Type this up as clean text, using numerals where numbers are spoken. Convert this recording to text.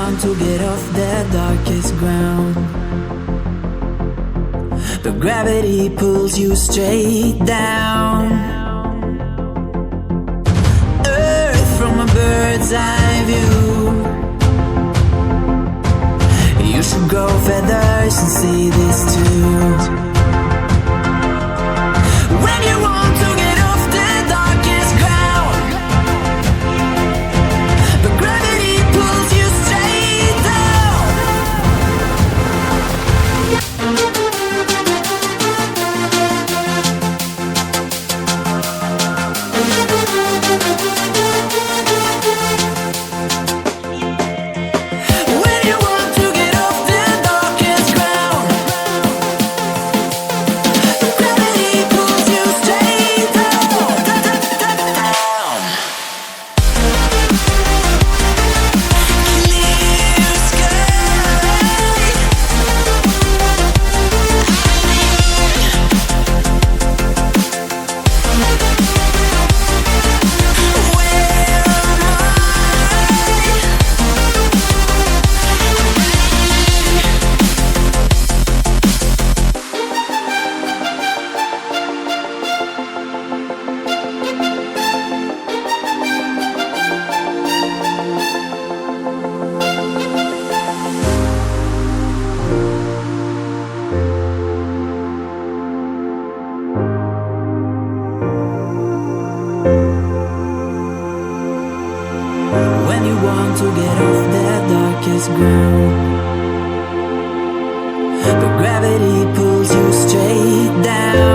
want to get off the darkest ground, but gravity pulls you straight down. Earth from a bird's eye view. You should grow feathers and see this too. When you want to get off the darkest ground, but gravity pulls you straight down. When you want to get off the darkest ground, but gravity pulls you straight down, down. Clear sky. When you want to get off the darkest ground, but gravity pulls you straight down.